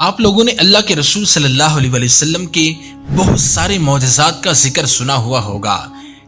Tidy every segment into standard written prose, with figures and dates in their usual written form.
آپ لوگوں نے اللہ کے رسول صلی اللہ علیہ وسلم کے بہت سارے معجزات کا ذکر سنا ہوا ہوگا،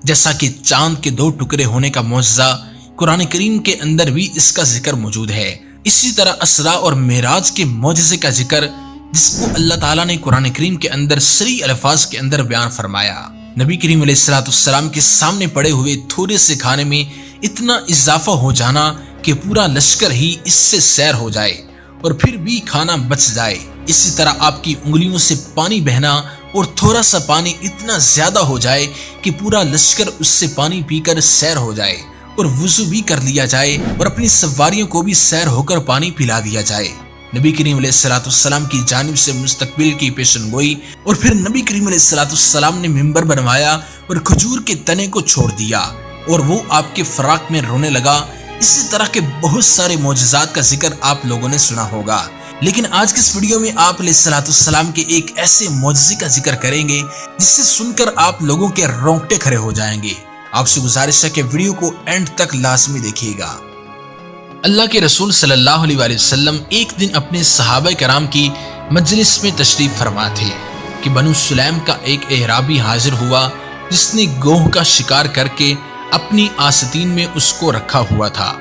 جیسا کہ چاند کے 2 ٹکڑے ہونے کا معجزہ قرآن کریم کے اندر بھی اس کا ذکر موجود ہے۔ اسی طرح اسراء اور معراج کے معجزے کا ذکر، جس کو اللہ تعالیٰ نے قرآن کریم کے اندر صریح الفاظ کے اندر بیان فرمایا۔ نبی کریم علیہ السلام کے سامنے پڑے ہوئے تھوڑے سے کھانے میں اتنا اضافہ ہو جانا کہ پورا لشکر ہی اس سے سیر ہو جائے اور پھر بھی کھانا بچ جائے۔ اسی طرح آپ کی انگلیوں سے پانی بہنا اور تھوڑا سا پانی اتنا زیادہ ہو جائے کہ پورا لشکر اس سے پانی پی کر سیر ہو جائے اور وضو بھی کر لیا جائے اور اپنی سواریوں کو بھی سیر ہو کر پانی پلا دیا جائے۔ نبی کریم علیہ السلام کی جانب سے مستقبل کی پیشن گوئی، اور پھر نبی کریم علیہ السلام نے منبر بنوایا اور کھجور کے تنے کو چھوڑ دیا اور وہ آپ کے فراق میں رونے لگا۔ اسی طرح کے بہت سارے معجزات کا ذکر آپ لوگوں نے سنا ہوگا، لیکن آج کی اس ویڈیو میں آپ علیہ السلام کے ایک ایسے معجزے کا ذکر کریں گے جس سے سن کر آپ لوگوں کے رونگٹے کھڑے ہو جائیں گے۔ آپ سے گزارش ہے کہ ویڈیو کو اینڈ تک لازمی دیکھیے گا۔ اللہ کے رسول صلی اللہ علیہ وسلم ایک دن اپنے صحابہ کرام کی مجلس میں تشریف فرما تھے کہ بنو سلیم کا ایک اعرابی حاضر ہوا جس نے گوہ کا شکار کر کے اپنی آستین میں اس کو رکھا ہوا تھا۔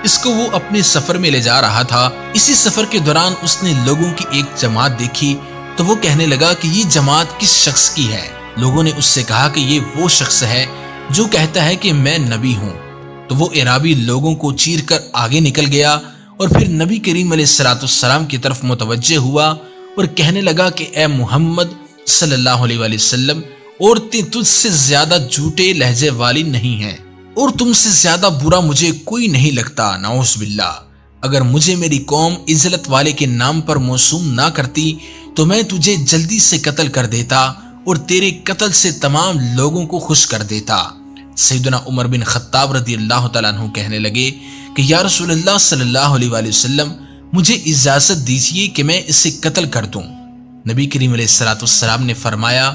اس کو وہ اپنے سفر میں لے جا رہا تھا۔ اسی سفر کے دوران اس نے لوگوں کی ایک جماعت دیکھی تو وہ کہنے لگا کہ یہ جماعت کس شخص کی ہے؟ لوگوں نے اس سے کہا کہ یہ وہ شخص ہے جو کہتا ہے کہ میں نبی ہوں۔ تو وہ اعرابی لوگوں کو چیر کر آگے نکل گیا اور پھر نبی کریم علیہ السلام کی طرف متوجہ ہوا اور کہنے لگا کہ اے محمد صلی اللہ علیہ وسلم، عورتیں تجھ سے زیادہ جھوٹے لہجے والی نہیں ہیں اور تم سے زیادہ برا مجھے کوئی نہیں لگتا، نعوذ باللہ۔ اگر مجھے میری قوم عزت والے کے نام پر موسوم نہ کرتی تو میں تجھے جلدی سے قتل کر دیتا اور تیرے قتل سے تمام لوگوں کو خوش کر دیتا۔ سیدنا عمر بن خطاب رضی اللہ تعالیٰ عنہ کہنے لگے کہ یا رسول اللہ صلی اللہ علیہ وسلم، مجھے اجازت دیجیے کہ میں اسے قتل کر دوں۔ نبی کریم علیہ السلام نے فرمایا،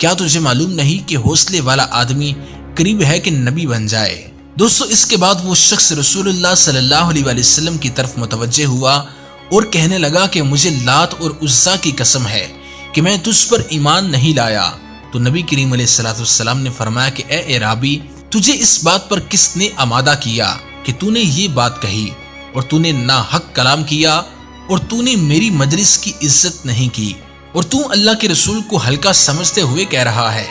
کیا تجھے معلوم نہیں کہ حوصلے والا آدمی قریب ہے کہ نبی بن جائے؟ دوستو، اس کے بعد وہ شخص رسول اللہ صلی اللہ علیہ وسلم کی طرف متوجہ ہوا اور کہنے لگا کہ مجھے لات اور عزا کی قسم ہے کہ میں تجھ پر ایمان نہیں لایا۔ تو نبی کریم علیہ السلام نے فرمایا کہ اے اعرابی، تجھے اس بات پر کس نے آمادہ کیا کہ تو نے یہ بات کہی اور تو نے ناحق کلام کیا اور تو نے میری مجلس کی عزت نہیں کی اور تو اللہ کے رسول کو ہلکا سمجھتے ہوئے کہہ رہا ہے؟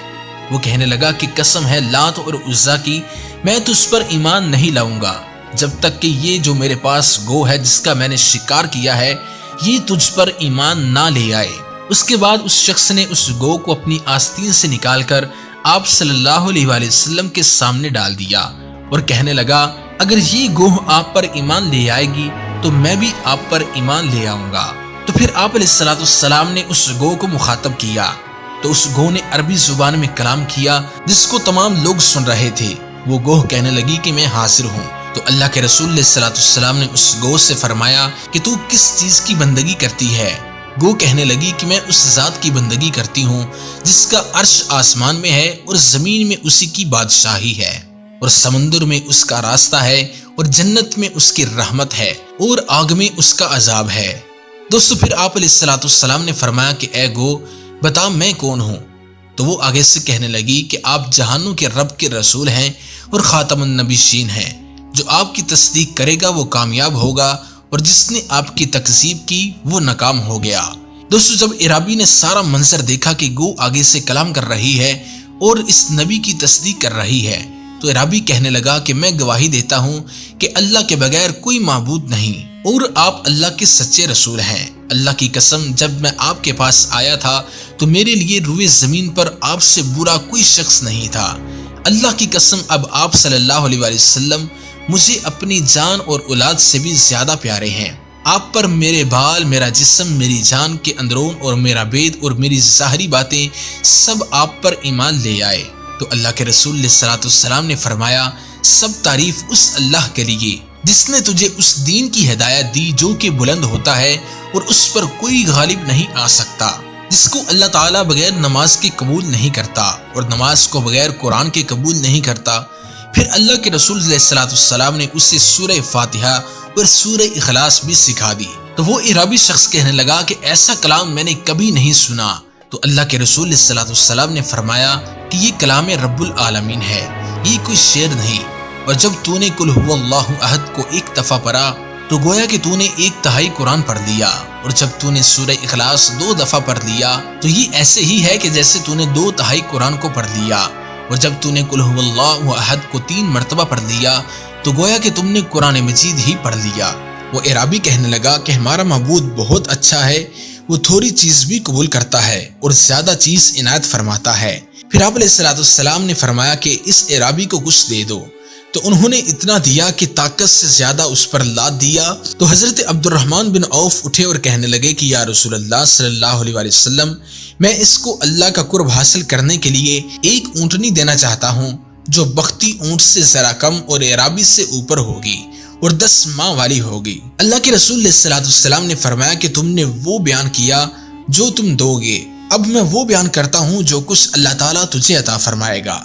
وہ کہنے لگا کہ قسم ہے لات اور عزا کی، میں تجھ پر ایمان نہیں لاؤں گا جب تک کہ یہ جو میرے پاس گو ہے جس کا میں نے شکار کیا ہے یہ تجھ پر ایمان نہ لے آئے۔ اس کے بعد اس شخص نے اس گو کو اپنی آستین سے نکال کر آپ صلی اللہ علیہ وسلم کے سامنے ڈال دیا اور کہنے لگا، اگر یہ گوہ آپ پر ایمان لے آئے گی تو میں بھی آپ پر ایمان لے آؤں گا۔ تو پھر آپ علیہ السلام نے اس گو کو مخاطب کیا تو اس گو نے عربی زبان میں کلام کیا جس کو تمام لوگ سن رہے تھے۔ وہ گوہ کہنے لگی کہ میں حاضر ہوں۔ تو اللہ کے رسول علیہ السلام نے اس گو سے فرمایا کہ تو کس چیز کی بندگی کرتی ہے؟ گو کہنے لگی کہ میں اس ذات کی بندگی کرتی ہوں جس کا عرش آسمان میں ہے اور زمین میں اسی کی بادشاہی ہے اور سمندر میں اس کا راستہ ہے اور جنت میں اس کی رحمت ہے اور آگ میں اس کا عذاب ہے۔ دوستو، پھر آپ علیہ السلام نے فرمایا کہ اے گو، بتا میں کون ہوں؟ تو وہ آگے سے کہنے لگی کہ آپ جہانوں کے رب کے رسول ہیں اور خاتم النبیین ہیں۔ جو آپ کی تصدیق کرے گا وہ کامیاب ہوگا اور جس نے آپ کی تکذیب کی وہ ناکام ہو گیا۔ دوستو، جب اعرابی نے سارا منظر دیکھا کہ گو آگے سے کلام کر رہی ہے اور اس نبی کی تصدیق کر رہی ہے تو اعرابی کہنے لگا کہ میں گواہی دیتا ہوں کہ اللہ کے بغیر کوئی معبود نہیں اور آپ اللہ کے سچے رسول ہیں۔ اللہ کی قسم، جب میں آپ کے پاس آیا تھا تو میرے لیے روئے زمین پر آپ سے برا کوئی شخص نہیں تھا۔ اللہ کی قسم، اب آپ صلی اللہ علیہ وسلم مجھے اپنی جان اور اولاد سے بھی زیادہ پیارے ہیں۔ آپ پر میرے بال، میرا جسم، میری جان کے اندرون اور میرا بید اور میری ظاہری باتیں سب آپ پر ایمان لے آئے۔ تو اللہ کے رسول علیہ السلام نے فرمایا، سب تعریف اس اللہ کے لیے جس نے تجھے اس دین کی ہدایت دی جو کہ بلند ہوتا ہے اور اس پر کوئی غالب نہیں آ سکتا، جس کو اللہ تعالیٰ بغیر نماز کے قبول نہیں کرتا اور نماز کو بغیر قرآن کے قبول نہیں کرتا۔ پھر اللہ کے رسول علیہ السلام نے اسے سورہ فاتحہ اور سورہ اخلاص بھی سکھا دی۔ تو وہ اعرابی شخص کہنے لگا کہ ایسا کلام میں نے کبھی نہیں سنا۔ تو اللہ کے رسول صلی اللہ علیہ وسلم نے فرمایا کہ یہ کلام رب العالمین ہے، یہ کوئی شعر نہیں۔ اور جب تو نے قل هو اللہ احد کو ایک دفعہ پڑھا تو گویا کہ تو نے 1/3 قرآن پڑھ لیا، اور جب تو نے سورہ اخلاص 2 دفعہ پڑھ لیا تو یہ ایسے ہی ہے کہ جیسے تو نے 2/3 قرآن کو پڑھ لیا، اور جب تو نے قل هو اللہ احد کو 3 مرتبہ پڑھ لیا تو گویا کہ تم نے قرآن مجید ہی پڑھ لیا۔ وہ اعرابی کہنے لگا کہ ہمارا معبود بہت اچھا ہے، وہ تھوڑی چیز بھی قبول کرتا ہے اور زیادہ چیز عنایت فرماتا ہے۔ پھر آپ علیہ السلام نے فرمایا کہ اس اعرابی کو کچھ دے دو، تو انہوں نے اتنا دیا کہ طاقت سے زیادہ اس پر لاد دیا۔ تو حضرت عبد الرحمن بن عوف اٹھے اور کہنے لگے کہ یا رسول اللہ صلی اللہ علیہ وسلم، میں اس کو اللہ کا قرب حاصل کرنے کے لیے ایک اونٹنی دینا چاہتا ہوں جو بختی اونٹ سے ذرا کم اور اعرابی سے اوپر ہوگی اور 10 ماہ والی ہوگی۔ اللہ کے رسول صلی اللہ علیہ وسلم نے فرمایا کہ تم نے وہ بیان کیا جو تم دو گے، اب میں وہ بیان کرتا ہوں جو کچھ اللہ تعالیٰ تجھے عطا فرمائے گا۔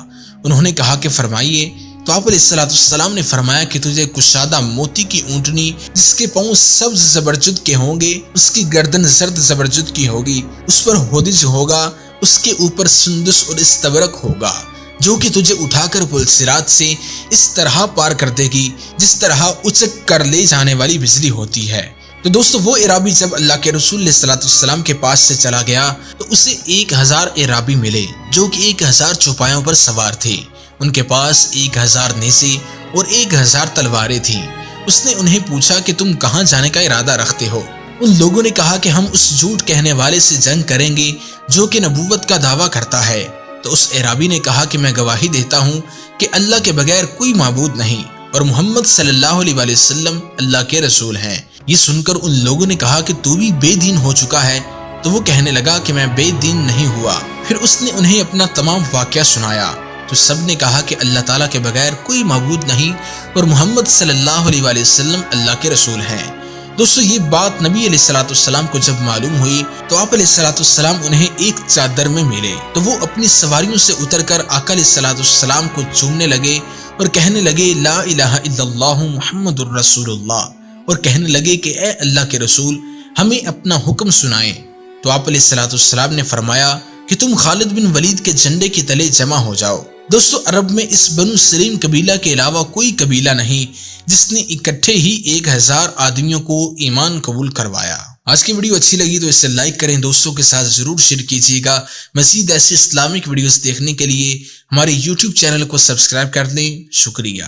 انہوں نے کہا کہ فرمائیے۔ تو آپ علیہ السلام نے فرمایا کہ تجھے کشادہ موتی کی اونٹنی جس کے پاؤں سبز زبرجد کے ہوں گے، اس کی گردن زرد زبرجد کی ہوگی، اس پر ہودج ہوگا، اس کے اوپر سندس اور استبرق ہوگا، جو کہ تجھے اٹھا کر پل صراط سے اس طرح پار کر دے گی جس طرح اچک کر لے جانے والی بجلی ہوتی ہے۔ تو دوستو وہ اعرابی جب اللہ کے رسول صلی اللہ علیہ وسلم کے پاس سے چلا گیا تو اسے 1000 اعرابی ملے جو کہ 1000 چوپایوں پر سوار تھے۔ ان کے پاس 1000 نیزے اور 1000 تلواریں تھیں۔ اس نے انہیں پوچھا کہ تم کہاں جانے کا ارادہ رکھتے ہو؟ ان لوگوں نے کہا کہ ہم اس جھوٹ کہنے والے سے جنگ کریں گے جو کہ نبوت کا دعویٰ کرتا ہے۔ تو اس اعرابی نے کہا کہ میں گواہی دیتا ہوں کہ اللہ کے بغیر کوئی معبود نہیں اور محمد صلی اللہ علیہ وسلم اللہ کے رسول ہیں۔ یہ سن کر ان لوگوں نے کہا کہ تو بھی بے دین ہو چکا ہے۔ تو وہ کہنے لگا کہ میں بے دین نہیں ہوا۔ پھر اس نے انہیں اپنا تمام واقعہ سنایا تو سب نے کہا کہ اللہ تعالیٰ کے بغیر کوئی معبود نہیں اور محمد صلی اللہ علیہ وسلم اللہ کے رسول ہیں۔ دوستو یہ بات نبی علیہ السلام کو جب معلوم ہوئی تو آپ علیہ السلام انہیں ایک چادر میں ملے تو وہ اپنی سواریوں سے اتر کر آقا علیہ السلام کو چومنے لگے اور کہنے لگے لا الہ الا اللہ محمد الرسول اللہ، اور کہنے لگے کہ اے اللہ کے رسول ہمیں اپنا حکم سنائیں۔ تو آپ علیہ السلام نے فرمایا کہ تم خالد بن ولید کے جھنڈے کے تلے جمع ہو جاؤ۔ دوستو عرب میں اس بنو سلیم قبیلہ کے علاوہ کوئی قبیلہ نہیں جس نے اکٹھے ہی 1000 آدمیوں کو ایمان قبول کروایا۔ آج کی ویڈیو اچھی لگی تو اسے لائک کریں، دوستوں کے ساتھ ضرور شیئر کیجیے گا۔ مزید ایسی اسلامک ویڈیوز دیکھنے کے لیے ہمارے YouTube چینل کو سبسکرائب کر دیں۔ شکریہ۔